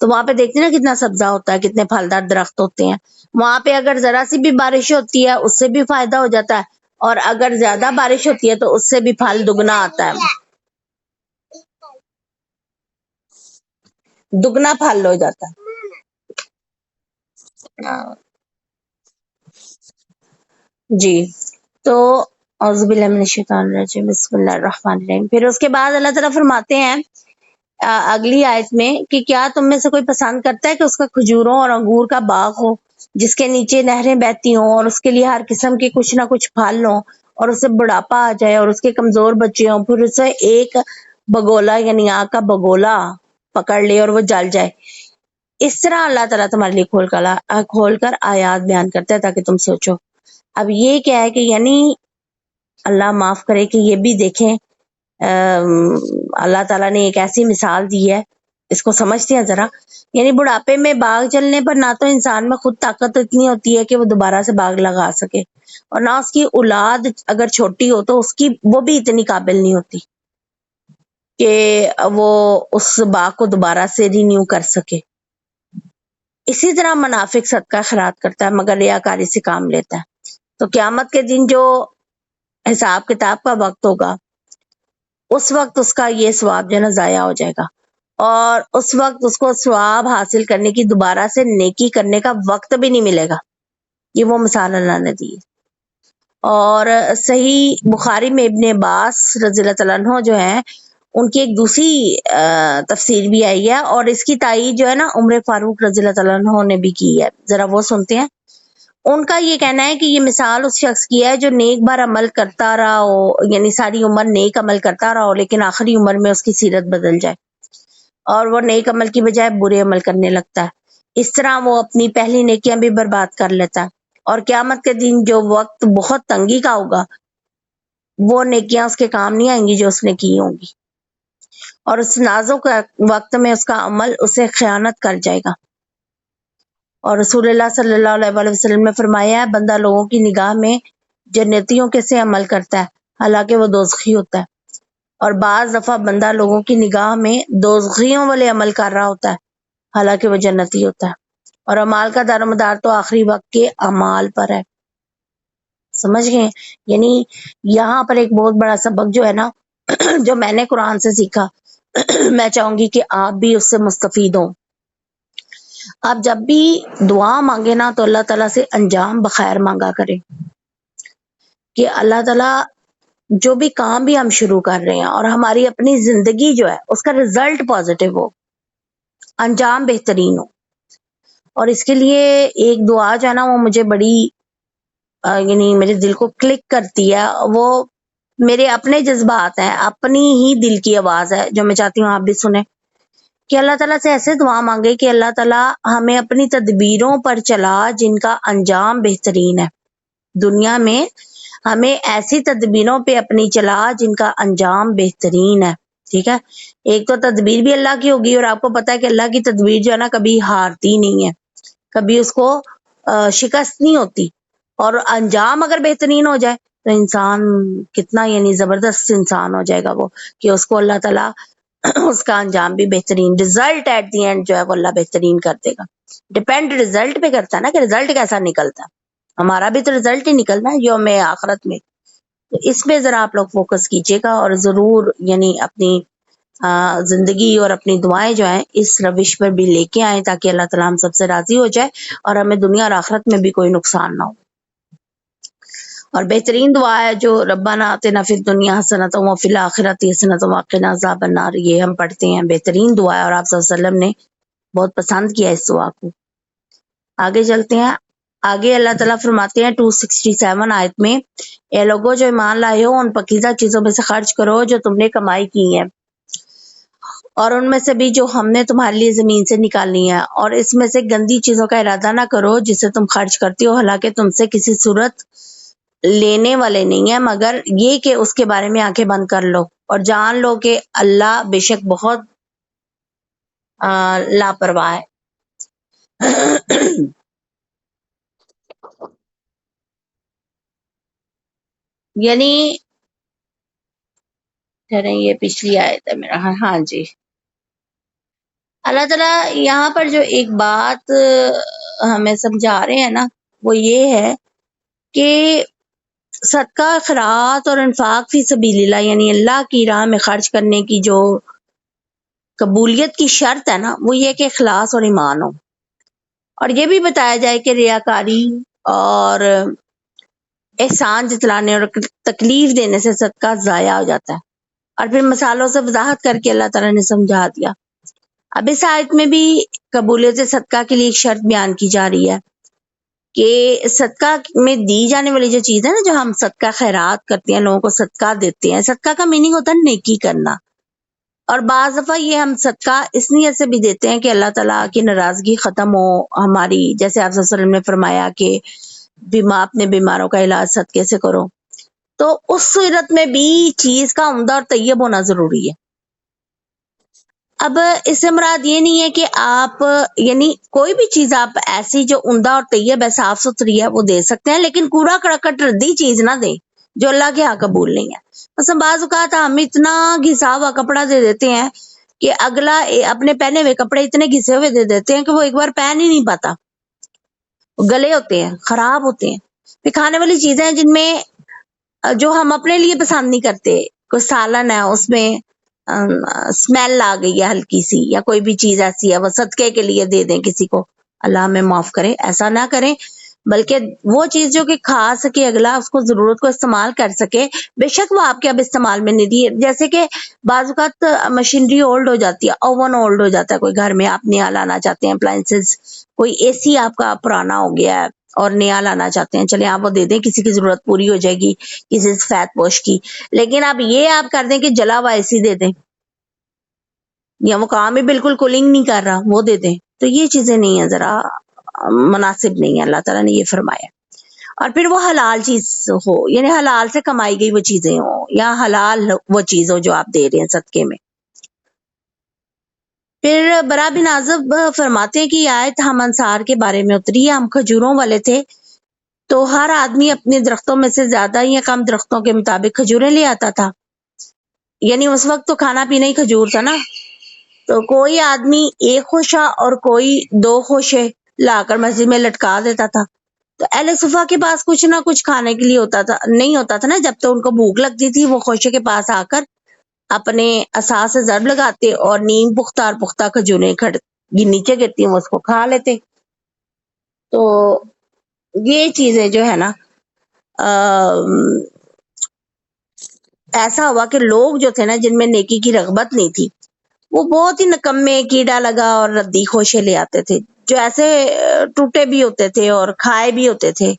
تو وہاں پہ دیکھتے ہیں نا کتنا سبزہ ہوتا ہے، کتنے پھلدار درخت ہوتے ہیں. وہاں پہ اگر ذرا سی بھی بارش ہوتی ہے اس سے بھی فائدہ ہو جاتا ہے، اور اگر زیادہ بارش ہوتی ہے تو اس سے بھی پھل دگنا آتا ہے، دگنا پھل ہو جاتا ہے. جی تو اعوذ باللہ من الشیطان الرجیم، بسم اللہ الرحمن الرحیم. پھر اس کے بعد اللہ تعالیٰ فرماتے ہیں اگلی آیت میں کہ کیا تم میں سے کوئی پسند کرتا ہے کہ اس کا کھجوروں اور انگور کا باغ ہو جس کے نیچے نہریں بہتی ہوں اور اس کے لیے ہر قسم کے کچھ نہ کچھ پھل ہوں، اور اسے بڑھاپا آ جائے اور اس کے کمزور بچے ہوں، پھر اسے ایک بگولا یعنی آگ کا بگولا پکڑ لے اور وہ جل جائے. اس طرح اللہ تعالیٰ تمہارے لیے کھول کر آیات بیان کرتا ہے تاکہ تم سوچو. اب یہ کیا ہے کہ یعنی اللہ معاف کرے کہ یہ بھی دیکھیں اللہ تعالیٰ نے ایک ایسی مثال دی ہے، اس کو سمجھتے ہیں ذرا. یعنی بڑھاپے میں باغ چلنے پر نہ تو انسان میں خود طاقت اتنی ہوتی ہے کہ وہ دوبارہ سے باغ لگا سکے، اور نہ اس کی اولاد اگر چھوٹی ہو تو اس کی وہ بھی اتنی قابل نہیں ہوتی کہ وہ اس باغ کو دوبارہ سے رینیو کر سکے. اسی طرح منافق صدقہ خیرات کرتا ہے مگر ریاکاری سے کام لیتا ہے. تو قیامت کے دن جو حساب کتاب کا وقت ہوگا اس وقت اس کا یہ ثواب جو ہے نا ضائع ہو جائے گا، اور اس وقت اس کو ثواب حاصل کرنے کی دوبارہ سے نیکی کرنے کا وقت بھی نہیں ملے گا. یہ وہ مثال اللہ نے دی ہے. اور صحیح بخاری میں ابن عباس رضی اللہ تعالیٰ عنہ جو ہیں ان کی ایک دوسری تفسیر بھی آئی ہے، اور اس کی تائید جو ہے نا عمر فاروق رضی اللہ تعالیٰ عنہ نے بھی کی ہے. ذرا وہ سنتے ہیں. ان کا یہ کہنا ہے کہ یہ مثال اس شخص کی ہے جو نیک بار عمل کرتا رہا ہو، یعنی ساری عمر نیک عمل کرتا رہا ہو لیکن آخری عمر میں اس کی سیرت بدل جائے اور وہ نیک عمل کی بجائے برے عمل کرنے لگتا ہے. اس طرح وہ اپنی پہلی نیکیاں بھی برباد کر لیتا ہے، اور قیامت کے دن جو وقت بہت تنگی کا ہوگا وہ نیکیاں اس کے کام نہیں آئیں گی جو اس نے کی ہوں گی، اور اس نازک وقت میں اس کا عمل اسے خیانت کر جائے گا. اور رسول اللہ صلی اللہ علیہ وسلم نے فرمایا ہے بندہ لوگوں کی نگاہ میں جنتیوں کے سے عمل کرتا ہے حالانکہ وہ دوزخی ہوتا ہے، اور بعض دفعہ بندہ لوگوں کی نگاہ میں دوزخیوں والے عمل کر رہا ہوتا ہے حالانکہ وہ جنتی ہوتا ہے. اور اعمال کا دار و مدار تو آخری وقت کے اعمال پر ہے. سمجھ گئے؟ یعنی یہاں پر ایک بہت بڑا سبق جو ہے نا جو میں نے قرآن سے سیکھا میں چاہوں گی کہ آپ بھی اس سے مستفید ہوں. آپ جب بھی دعا مانگے نا تو اللہ تعالیٰ سے انجام بخیر مانگا کریں کہ اللہ تعالیٰ جو بھی کام بھی ہم شروع کر رہے ہیں اور ہماری اپنی زندگی جو ہے اس کا رزلٹ پازیٹیو ہو، انجام بہترین ہو. اور اس کے لیے ایک دعا جو ہے نا وہ مجھے بڑی یعنی میرے دل کو کلک کرتی ہے، وہ میرے اپنے جذبات ہیں، اپنی ہی دل کی آواز ہے جو میں چاہتی ہوں آپ بھی سنیں. کہ اللہ تعالیٰ سے ایسے دعا مانگے کہ اللہ تعالیٰ ہمیں اپنی تدبیروں پر چلا جن کا انجام بہترین ہے. دنیا میں ہمیں ایسی تدبیروں پہ اپنی چلا جن کا انجام بہترین ہے. ٹھیک ہے، ایک تو تدبیر بھی اللہ کی ہوگی، اور آپ کو پتا ہے کہ اللہ کی تدبیر جو ہے نا کبھی ہارتی نہیں ہے، کبھی اس کو شکست نہیں ہوتی. اور انجام اگر بہترین ہو جائے تو انسان کتنا یعنی زبردست انسان ہو جائے گا وہ، کہ اس کو اللہ تعالیٰ اس کا انجام بھی بہترین، رزلٹ ایٹ دی اینڈ جو ہے وہ اللہ بہترین کر دے گا. ڈپینڈ رزلٹ پہ کرتا ہے نا کہ رزلٹ کیسا نکلتا ہے. ہمارا بھی تو رزلٹ ہی نکلنا ہے یوم آخرت میں. تو اس پہ ذرا آپ لوگ فوکس کیجیے گا، اور ضرور یعنی اپنی زندگی اور اپنی دعائیں جو ہیں اس روش پر بھی لے کے آئیں تاکہ اللہ تعالیٰ ہم سب سے راضی ہو جائے اور ہمیں دنیا اور آخرت میں بھی کوئی نقصان نہ ہو. اور بہترین دعا ہے جو ربنا آتنا فی الدنیا حسنۃ وفی الآخرۃ حسنۃ وقنا عذاب النار، یہ ہم پڑھتے ہیں، بہترین دعا ہے اور آپ صلی اللہ علیہ وسلم نے بہت پسند کیا اس دعا کو. آگے چلتے ہیں. آگے اللہ تعالیٰ فرماتے ہیں 267 آیت میں، اے لوگوں جو ایمان لائے ہو ان پاکیزہ چیزوں میں سے خرچ کرو جو تم نے کمائی کی ہیں، اور ان میں سے بھی جو ہم نے تمہارے لیے زمین سے نکالی ہیں، اور اس میں سے گندی چیزوں کا ارادہ نہ کرو جسے تم خرچ کرتی ہو حالانکہ تم سے کسی صورت لینے والے نہیں ہیں، مگر یہ کہ اس کے بارے میں آنکھیں بند کر لو اور جان لو کہ اللہ بے شک بہت لاپرواہ ہے. یعنی ٹھہریں، یہ پچھلی آیت ہے میرا، ہاں جی اللہ تعالیٰ یہاں پر جو ایک بات ہمیں سمجھا رہے ہیں نا، وہ یہ ہے کہ صدقہ خیرات اور انفاق فی سبیل اللہ، یعنی اللہ کی راہ میں خرچ کرنے کی جو قبولیت کی شرط ہے نا، وہ یہ کہ اخلاص اور ایمان ہو، اور یہ بھی بتایا جائے کہ ریاکاری اور احسان جتلانے اور تکلیف دینے سے صدقہ ضائع ہو جاتا ہے، اور پھر مثالوں سے وضاحت کر کے اللہ تعالیٰ نے سمجھا دیا۔ اب اس آیت میں بھی قبولیت صدقہ کے لیے ایک شرط بیان کی جا رہی ہے کہ صدقہ میں دی جانے والی جو چیز ہے نا، جو ہم صدقہ خیرات کرتے ہیں، لوگوں کو صدقہ دیتے ہیں، صدقہ کا میننگ ہوتا ہے نیکی کرنا، اور بعض دفعہ یہ ہم صدقہ اس نیت سے بھی دیتے ہیں کہ اللہ تعالیٰ کی ناراضگی ختم ہو ہماری، جیسے آپ صلی اللہ علیہ وسلم نے فرمایا کہ اپنے بیماروں کا علاج صدقے سے کرو، تو اس صورت میں بھی چیز کا عمدہ اور طیب ہونا ضروری ہے۔ اب اس سے مراد یہ نہیں ہے کہ آپ یعنی کوئی بھی چیز آپ ایسی جو عمدہ اور طیب ہے، صاف ستھری ہے، وہ دے سکتے ہیں، لیکن کوڑا کڑکٹ ردی چیز نہ دیں جو اللہ کے ہاں قبول نہیں ہے۔ مثلا بعض اوقات ہم اتنا گھسا ہوا کپڑا دے دیتے ہیں کہ اگلا اپنے پہنے ہوئے کپڑے اتنے گھسے ہوئے دے دیتے ہیں کہ وہ ایک بار پہن ہی نہیں پاتا، گلے ہوتے ہیں، خراب ہوتے ہیں۔ پھر کھانے والی چیزیں ہیں جن میں جو ہم اپنے لیے پسند نہیں کرتے، کوئی سالن ہے اس میں اسمیل آ گئی ہے ہلکی سی، یا کوئی بھی چیز ایسی ہے وہ صدقے کے لیے دے دیں کسی کو، اللہ ہمیں معاف کرے، ایسا نہ کریں، بلکہ وہ چیز جو کہ کھا سکے اگلا، اس کو ضرورت کو استعمال کر سکے، بے شک وہ آپ کے اب استعمال میں نہیں دی، جیسے کہ بعض اوقات مشینری اولڈ ہو جاتی ہے، اوون اولڈ ہو جاتا ہے، کوئی گھر میں آپ نیا لانا چاہتے ہیں، اپلائنسز، کوئی اے سی آپ کا پرانا ہو گیا ہے اور نیا لانا چاہتے ہیں، چلیں آپ وہ دے دیں، کسی کی ضرورت پوری ہو جائے گی، کسی سفید پوش کی، لیکن اب یہ آپ کر دیں کہ جلا ہوا اے سی دے دیں، یا وہ کام ہی بالکل کولنگ نہیں کر رہا وہ دے دیں، تو یہ چیزیں نہیں ہیں، ذرا مناسب نہیں ہے، اللہ تعالیٰ نے یہ فرمایا۔ اور پھر وہ حلال چیز ہو، یعنی حلال سے کمائی گئی وہ چیزیں ہوں، یا حلال وہ چیز ہو جو آپ دے رہے ہیں صدقے میں۔ پھر برا بن عازب فرماتے ہیں کہ یہ آیت ہم انصار کے بارے میں اتری ہے، ہم کھجوروں والے تھے، تو ہر آدمی اپنے درختوں میں سے زیادہ یا کم درختوں کے مطابق کھجوریں لے آتا تھا، یعنی اس وقت تو کھانا پینا ہی کھجور تھا نا، تو کوئی آدمی ایک خوشہ اور کوئی دو خوشے لا کر مسجد میں لٹکا دیتا تھا، تو اہل صفا کے پاس کچھ نہ کچھ کھانے کے لیے نہیں ہوتا تھا نا، جب تو ان کو بھوک لگتی تھی وہ خوشے کے پاس آ کر اپنے عصا سے ضرب لگاتے اور نیم پختہ اور پختہ کھجوریں نیچے گرتی ہیں وہ اس کو کھا لیتے۔ تو یہ چیزیں جو ہے نا ایسا ہوا کہ لوگ جو تھے نا جن میں نیکی کی رغبت نہیں تھی، وہ بہت ہی نکمے کیڑا لگا اور ردی خوشے لے آتے تھے، جو ایسے ٹوٹے بھی ہوتے تھے اور کھائے بھی ہوتے تھے،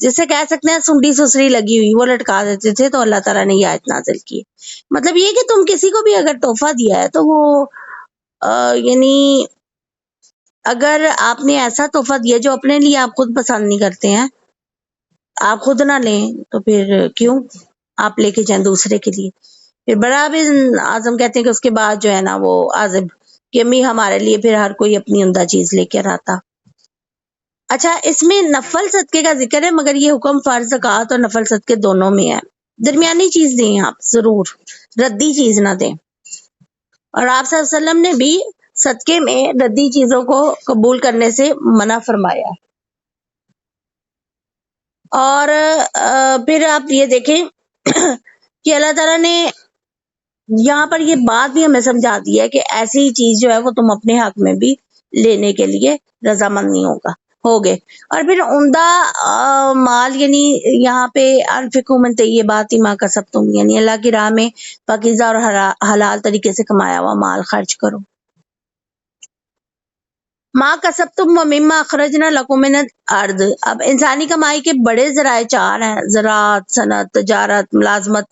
جسے کہہ سکتے ہیں سنڈی سسری لگی ہوئی، وہ لٹکا دیتے تھے، تو اللہ تعالیٰ نے یہ آیت نازل کی۔ مطلب یہ کہ تم کسی کو بھی اگر تحفہ دیا ہے تو وہ یعنی اگر آپ نے ایسا تحفہ دیا جو اپنے لیے آپ خود پسند نہیں کرتے ہیں، آپ خود نہ لیں، تو پھر کیوں آپ لے کے جائیں دوسرے کے لیے۔ پھر برا بن اعظم کہتے ہیں کہ اس کے بعد جو ہے نا وہ عازب کہ امی ہمارے لیے پھر ہر کوئی اپنی عمدہ چیز لے کر آتا۔ اچھا، اس میں نفل صدقے کا ذکر ہے، مگر یہ حکم فرض زکوٰۃ اور نفل صدقے دونوں میں ہے، درمیانی چیز دیں آپ ضرور، ردی چیز نہ دیں، اور آپ صلی اللہ علیہ وسلم نے بھی صدقے میں ردی چیزوں کو قبول کرنے سے منع فرمایا۔ اور پھر آپ یہ دیکھیں کہ اللہ تعالیٰ نے یہاں پر یہ بات بھی ہمیں سمجھا دی ہے کہ ایسی چیز جو ہے وہ تم اپنے حق میں بھی لینے کے لیے رضامند نہیں ہوگے۔ اور پھر عمدہ مال، یعنی یہاں پہ انفقوا من طیبات ما کسبتم، یعنی اللہ کی راہ میں پاکیزہ اور حلال طریقے سے کمایا ہوا مال خرچ کرو۔ ما کسبتم ومما اخرجنا لکم من الارض، اب انسانی کمائی کے بڑے ذرائع چار ہیں، زراعت، صنعت، تجارت، ملازمت،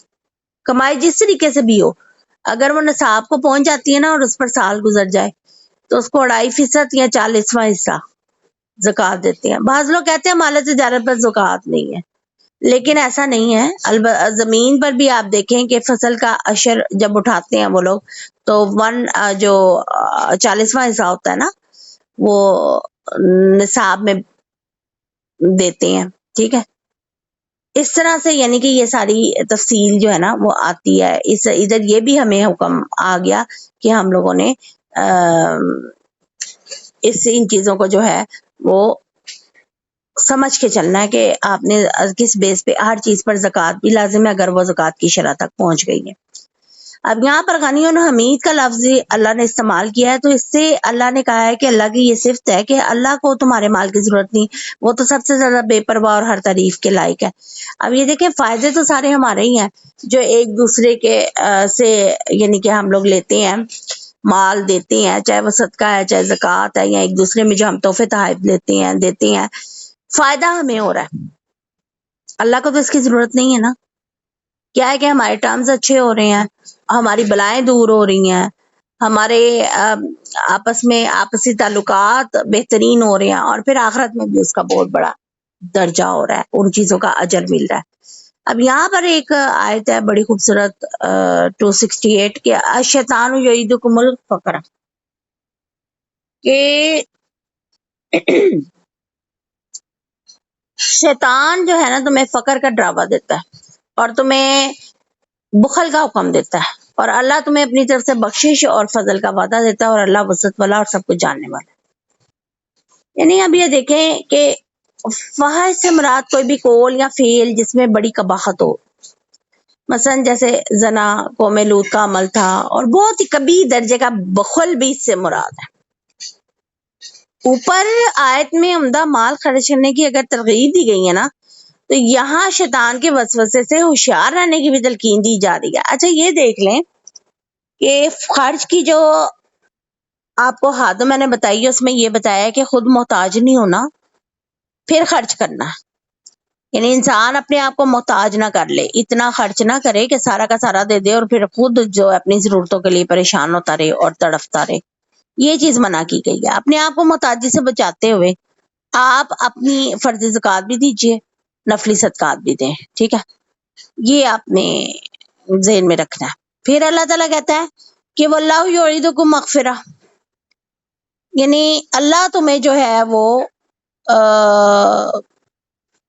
کمائی جس طریقے سے بھی ہو، اگر وہ نصاب کو پہنچ جاتی ہے نا اور اس پر سال گزر جائے تو اس کو 2.5% یا 40واں حصہ زکوٰۃ دیتے ہیں۔ بعض لوگ کہتے ہیں مال تجارت پر زکوٰۃ نہیں ہے، لیکن ایسا نہیں ہے، زمین پر بھی آپ دیکھیں کہ فصل کا عشر جب اٹھاتے ہیں وہ لوگ تو جو 40واں حصہ ہوتا ہے نا وہ نصاب میں دیتے ہیں، ٹھیک ہے۔ اس طرح سے یعنی کہ یہ ساری تفصیل جو ہے نا وہ آتی ہے. ادھر یہ بھی ہمیں حکم آ گیا کہ ہم لوگوں نے ان چیزوں کو جو ہے وہ سمجھ کے چلنا ہے کہ آپ نے کس بیس پہ ہر چیز پر زکوٰۃ بھی لازم ہے اگر وہ زکوٰۃ کی شرح تک پہنچ گئی ہے. اب یہاں پر غنی و حمید کا لفظ اللہ نے استعمال کیا ہے تو اس سے اللہ نے کہا ہے کہ اللہ کی یہ صفت ہے کہ اللہ کو تمہارے مال کی ضرورت نہیں، وہ تو سب سے زیادہ بے پرواہ اور ہر تعریف کے لائق ہے. اب یہ دیکھیں فائدے تو سارے ہمارے ہی ہیں جو ایک دوسرے کے سے یعنی کہ ہم لوگ لیتے ہیں، مال دیتے ہیں، چاہے وہ صدقہ ہے چاہے زکوٰۃ ہے یا ایک دوسرے میں جو ہم تحفے تحائف لیتے ہیں دیتے ہیں، فائدہ ہمیں ہو رہا ہے. اللہ کو تو اس کی ضرورت نہیں ہے نا. کیا ہے کہ ہمارے ٹرمز اچھے ہو رہے ہیں، ہماری بلائیں دور ہو رہی ہیں، ہمارے آپس میں آپسی تعلقات بہترین ہو رہے ہیں، اور پھر آخرت میں بھی اس کا بہت بڑا درجہ ہو رہا ہے، ان چیزوں کا اجر مل رہا ہے. اب یہاں پر ایک آیت ہے بڑی خوبصورت 268 کہ الشیطان یعیدکم الفقر، کہ شیطان جو ہے نا تمہیں فقر کا ڈراوا دیتا ہے اور تمہیں بخل کا حکم دیتا ہے، اور اللہ تمہیں اپنی طرف سے بخشش اور فضل کا وعدہ دیتا ہے، اور اللہ وسعت والا اور سب کچھ جاننے والا ہے. یعنی اب یہ دیکھیں کہ فحش سے مراد کوئی بھی قول یا فعل جس میں بڑی قباحت ہو، مثلا جیسے زنا قوم لوط کا عمل تھا، اور بہت ہی کبھی درجے کا بخل بھی اس سے مراد ہے. اوپر آیت میں عمدہ مال خرچ کرنے کی اگر ترغیب دی گئی ہے نا تو یہاں شیطان کے وسوسے سے ہوشیار رہنے کی بھی تلقین دی جا رہی ہے. اچھا یہ دیکھ لیں کہ خرچ کی جو آپ کو حد میں نے بتائی ہے اس میں یہ بتایا کہ خود محتاج نہیں ہونا پھر خرچ کرنا، یعنی انسان اپنے آپ کو محتاج نہ کر لے، اتنا خرچ نہ کرے کہ سارا کا سارا دے دے اور پھر خود جو اپنی ضرورتوں کے لیے پریشان ہوتا رہے اور تڑپتا رہے. یہ چیز منع کی گئی ہے. اپنے آپ کو محتاجی سے بچاتے ہوئے آپ اپنی فرض زکوٰۃ بھی دیجیے، نفلی صدقات بھی دیں، ٹھیک ہے، یہ آپ نے ذہن میں رکھنا ہے. پھر اللہ تعالیٰ کہتا ہے کہ واللہ یعیدکم مغفرہ، یعنی اللہ تمہیں جو ہے وہ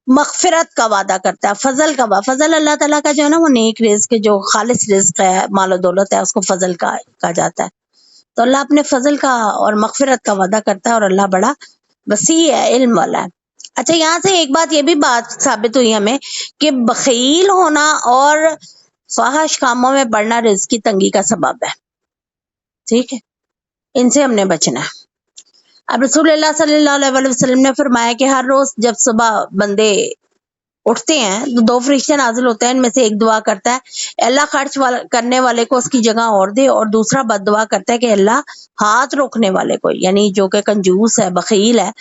مغفرت کا وعدہ کرتا ہے، فضل کا وعدہ. فضل اللہ تعالیٰ کا جو ہے نا وہ نیک رزق جو خالص رزق ہے، مال و دولت ہے، اس کو فضل کہا جاتا ہے. تو اللہ اپنے فضل کا اور مغفرت کا وعدہ کرتا ہے، اور اللہ بڑا وسیع ہے، علم والا ہے. اچھا یہاں سے ایک بات یہ بھی بات ثابت ہوئی ہمیں کہ بخیل ہونا اور فحش کاموں میں پڑنا رزق کی تنگی کا سبب ہے، ٹھیک ہے، ان سے ہم نے بچنا ہے. اب رسول اللہ صلی اللہ علیہ وسلم نے فرمایا کہ ہر روز جب صبح بندے اٹھتے ہیں تو دو فرشتے نازل ہوتے ہیں، ان میں سے ایک دعا کرتا ہے اللہ خرچ کرنے والے کو اس کی جگہ اور دے، اور دوسرا بد دعا کرتا ہے کہ اللہ ہاتھ روکنے والے کو، یعنی جو کہ کنجوس ہے بخیل ہے،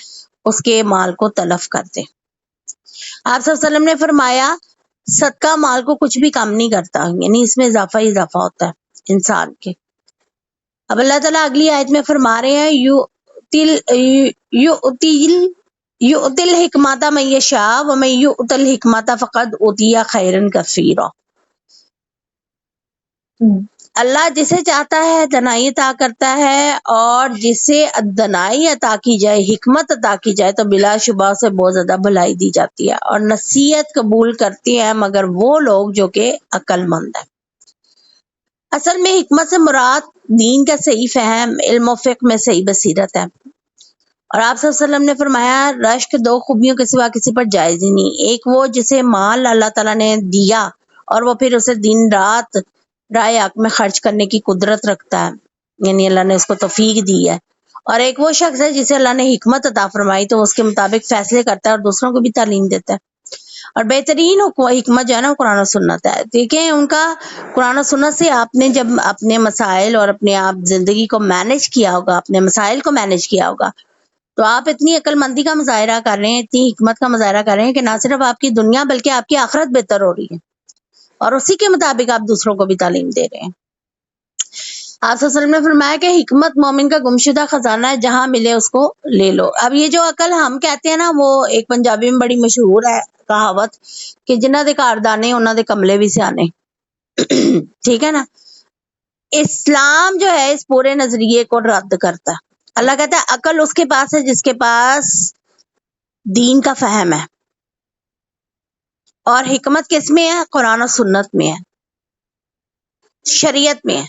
اس کے مال کو تلف کر دے. آپ صلی اللہ علیہ وسلم نے فرمایا صدقہ مال کو کچھ بھی کم نہیں کرتا، یعنی اس میں اضافہ ہی اضافہ ہوتا ہے انسان کے. اب اللہ تعالیٰ اگلی آیت میں فرما رہے ہیں یؤتی الحکمت من یشاء ومن یؤت الحکمت فقد اوتی خیرا کثیرا. اللہ جسے چاہتا ہے دنائی عطا کرتا ہے، اور جسے دنائی عطا کی جائے، حکمت عطا کی جائے تو بلا شبہ سے بہت زیادہ بھلائی دی جاتی ہے، اور نصیحت قبول کرتی ہیں مگر وہ لوگ جو کہ عقل مند ہیں. اصل میں حکمت سے مراد دین کا صحیح فہم، علم و فقہ میں صحیح بصیرت ہے. اور آپ صلی اللہ علیہ وسلم نے فرمایا رشک دو خوبیوں کے سوا کسی پر جائز ہی نہیں، ایک وہ جسے مال اللہ تعالیٰ نے دیا اور وہ پھر اسے دن رات راہ حق میں خرچ کرنے کی قدرت رکھتا ہے، یعنی اللہ نے اس کو توفیق دی ہے، اور ایک وہ شخص ہے جسے اللہ نے حکمت عطا فرمائی تو اس کے مطابق فیصلے کرتا ہے اور دوسروں کو بھی تعلیم دیتا ہے. اور بہترین حکمت جو ہے نا قرآن و سنت ہے. دیکھیں ان کا قرآن و سنت سے آپ نے جب اپنے مسائل اور اپنے آپ زندگی کو مینج کیا ہوگا، اپنے مسائل کو مینج کیا ہوگا، تو آپ اتنی عقل مندی کا مظاہرہ کر رہے ہیں، اتنی حکمت کا مظاہرہ کر رہے ہیں کہ نہ صرف آپ کی دنیا بلکہ آپ کی آخرت بہتر ہو رہی ہے، اور اسی کے مطابق آپ دوسروں کو بھی تعلیم دے رہے ہیں. آپ صلی اللہ علیہ وسلم نے فرمایا کہ حکمت مومن کا گمشدہ خزانہ ہے، جہاں ملے اس کو لے لو. اب یہ جو عقل ہم کہتے ہیں نا وہ ایک پنجابی میں بڑی مشہور ہے کہاوت کہ جنہ دے کاردانے انہوں دے کملے بھی سیانے، ٹھیک ہے نا. اسلام جو ہے اس پورے نظریے کو رد کرتا ہے. اللہ کہتا ہے عقل اس کے پاس ہے جس کے پاس دین کا فہم ہے اور حکمت کس میں ہے؟ قرآن و سنت میں ہے، شریعت میں ہے۔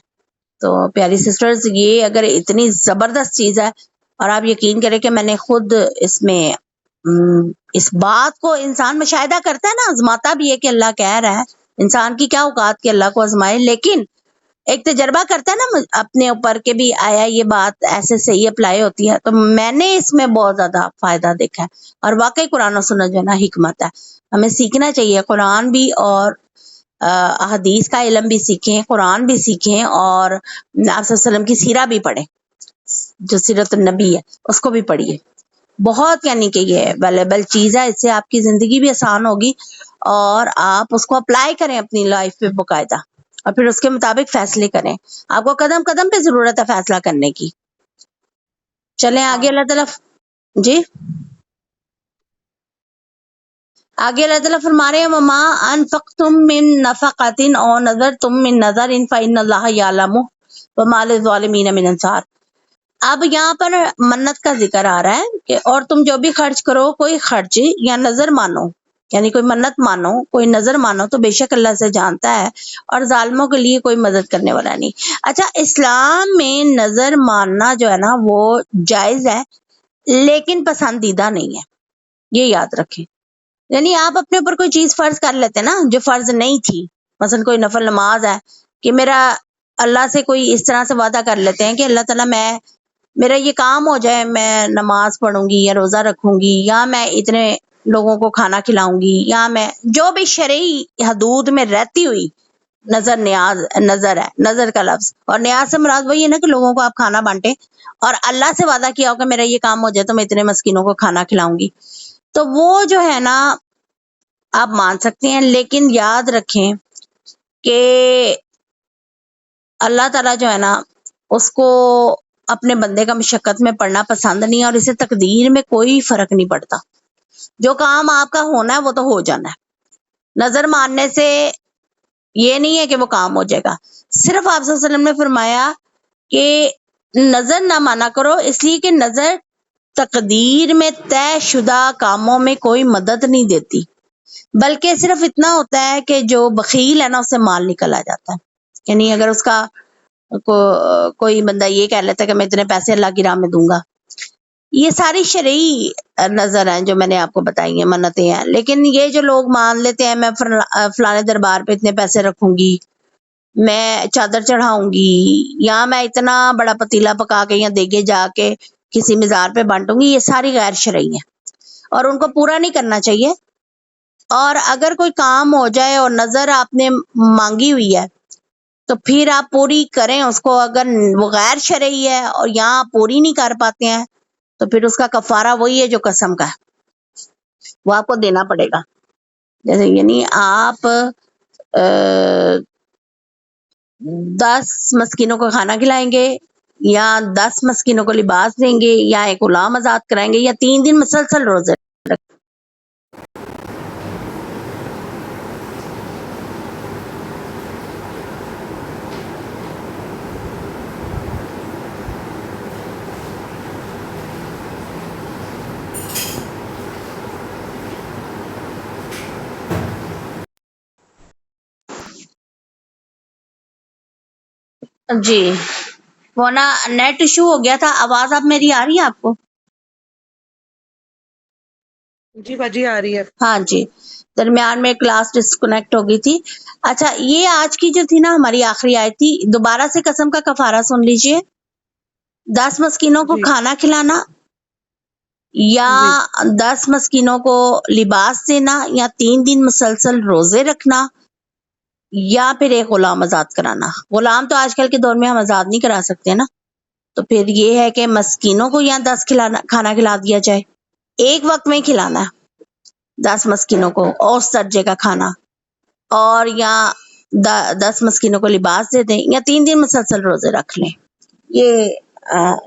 تو پیاری سسٹرز، یہ اگر اتنی زبردست چیز ہے، اور آپ یقین کریں کہ میں نے خود اس میں اس بات کو انسان مشاہدہ کرتا ہے نا، آزماتا بھی ہے کہ اللہ کہہ رہا ہے، انسان کی کیا اوقات کہ اللہ کو آزمائے، لیکن ایک تجربہ کرتا ہے نا اپنے اوپر کہ بھی آیا یہ بات ایسے صحیح اپلائی ہوتی ہے، تو میں نے اس میں بہت زیادہ فائدہ دیکھا ہے۔ اور واقعی قرآن و سنت جو ہے نا حکمت ہے، ہمیں سیکھنا چاہیے، قرآن بھی اور حدیث کا علم بھی سیکھیں، قرآن بھی سیکھیں، اور آپ صلی اللہ علیہ وسلم کی سیرہ بھی پڑھیں، جو سیرت النبی ہے اس کو بھی پڑھیے۔ بہت یعنی کہ یہ ویلیبل چیز ہے، اس سے آپ کی زندگی بھی آسان ہوگی اور آپ اس کو اپلائی کریں اپنی لائف پہ باقاعدہ، اور پھر اس کے مطابق فیصلے کریں۔ آپ کو قدم قدم پہ ضرورت ہے فیصلہ کرنے کی۔ چلیں آگے، اللہ تعالیٰ جی آگے اللہ تعالیٰ فرما رہے ہیں وما انفقتم من نفقۃ او نذرتم من نذر فإن اللہ یعلم وما للظالمین من انصار۔ اب یہاں پر منت کا ذکر آ رہا ہے کہ اور تم جو بھی خرچ کرو، کوئی خرچ یا نظر مانو، یعنی کوئی منت مانو، کوئی نظر مانو، تو بے شک اللہ سے جانتا ہے اور ظالموں کے لیے کوئی مدد کرنے والا نہیں۔ اچھا، اسلام میں نظر ماننا جو ہے نا وہ جائز ہے، لیکن پسندیدہ نہیں ہے، یہ یاد رکھیں۔ یعنی آپ اپنے اوپر کوئی چیز فرض کر لیتے نا جو فرض نہیں تھی، مثلا کوئی نفل نماز ہے کہ میرا اللہ سے کوئی اس طرح سے وعدہ کر لیتے ہیں کہ اللہ تعالیٰ میرا یہ کام ہو جائے، میں نماز پڑھوں گی یا روزہ رکھوں گی، یا میں اتنے لوگوں کو کھانا کھلاؤں گی، یا میں جو بھی شرعی حدود میں رہتی ہوئی نظر، نیاز نظر ہے، نظر کا لفظ، اور نیاز سے مراد وہی ہے نا کہ لوگوں کو آپ کھانا بانٹیں، اور اللہ سے وعدہ کیا ہو کہ میرا یہ کام ہو جائے تو میں اتنے مسکینوں کو کھانا کھلاؤں گی، تو وہ جو ہے نا آپ مان سکتے ہیں، لیکن یاد رکھیں کہ اللہ تعالیٰ جو ہے نا اس کو اپنے بندے کا مشقت میں پڑنا پسند نہیں ہے، اور اسے تقدیر میں کوئی فرق نہیں پڑتا۔ جو کام آپ کا ہونا ہے وہ تو ہو جانا ہے، نظر ماننے سے یہ نہیں ہے کہ وہ کام ہو جائے گا۔ صرف آپ صلی اللہ علیہ وسلم نے فرمایا کہ نظر نہ مانا کرو، اس لیے کہ نظر تقدیر میں طے شدہ کاموں میں کوئی مدد نہیں دیتی، بلکہ صرف اتنا ہوتا ہے کہ جو بخیل ہے نا اس سے مال نکل آ جاتا ہے۔ یعنی اگر اس کا کوئی بندہ یہ کہہ لیتا ہے کہ میں اتنے پیسے اللہ کی راہ میں دوں گا، یہ ساری شرعی نظر ہیں جو میں نے آپ کو بتائی ہیں، منتیں ہیں، لیکن یہ جو لوگ مان لیتے ہیں میں فلانے دربار پہ اتنے پیسے رکھوں گی، میں چادر چڑھاؤں گی، یا میں اتنا بڑا پتیلا پکا کے یا دیگے جا کے کسی مزار پہ بانٹوں گی، یہ ساری غیر شرعی ہیں اور ان کو پورا نہیں کرنا چاہیے۔ اور اگر کوئی کام ہو جائے اور نظر آپ نے مانگی ہوئی ہے تو پھر آپ پوری کریں اس کو، اگر وہ غیر شرعی ہے اور یہاں آپ پوری نہیں کر پاتے ہیں تو پھر اس کا کفارہ وہی ہے جو قسم کا ہے، وہ آپ کو دینا پڑے گا۔ جیسے یعنی آپ 10 مسکینوں کو کھانا کھلائیں گے، یا 10 مسکینوں کو لباس دیں گے، یا ایک غلام آزاد کرائیں گے، یا 3 دن مسلسل روزے رکھیں۔ جی وہ نا نیٹ ایشو ہو گیا تھا، آواز اب میری آ رہی ہے آپ کو؟ جی باجی آ رہی ہے۔ ہاں جی، درمیان میں کلاس ڈسکنیکٹ ہو گئی تھی۔ اچھا، یہ آج کی جو تھی نا ہماری آخری آیت تھی، دوبارہ سے قسم کا کفارہ سن لیجئے۔ 10 مسکینوں کو جی کھانا کھلانا، یا جی 10 مسکینوں کو لباس دینا، یا 3 دن مسلسل روزے رکھنا، یا پھر ایک غلام آزاد کرانا۔ غلام تو آج کل کے دور میں ہم آزاد نہیں کرا سکتے نا، تو پھر یہ ہے کہ مسکینوں کو یا 10 کھانا کھلا دیا جائے، ایک وقت میں کھلانا ہے 10 مسکینوں کو اوسط درجے کا کھانا، اور یا 10 مسکینوں کو لباس دے دیں، یا 3 دن مسلسل روزے رکھ لیں، یہ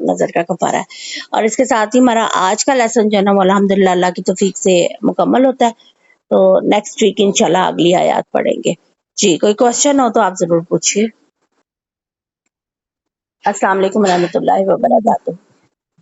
نظر کا کفارہ ہے۔ اور اس کے ساتھ ہی ہمارا آج کا لیسن جو ہے نا وہ الحمدللہ اللہ کی توفیق سے مکمل ہوتا ہے، تو نیکسٹ ویک انشاءاللہ اگلی آیات پڑھیں گے۔ جی کوئی کوشچن ہو تو آپ ضرور پوچھیے۔ السلام علیکم ورحمۃ اللہ وبرکاتہ۔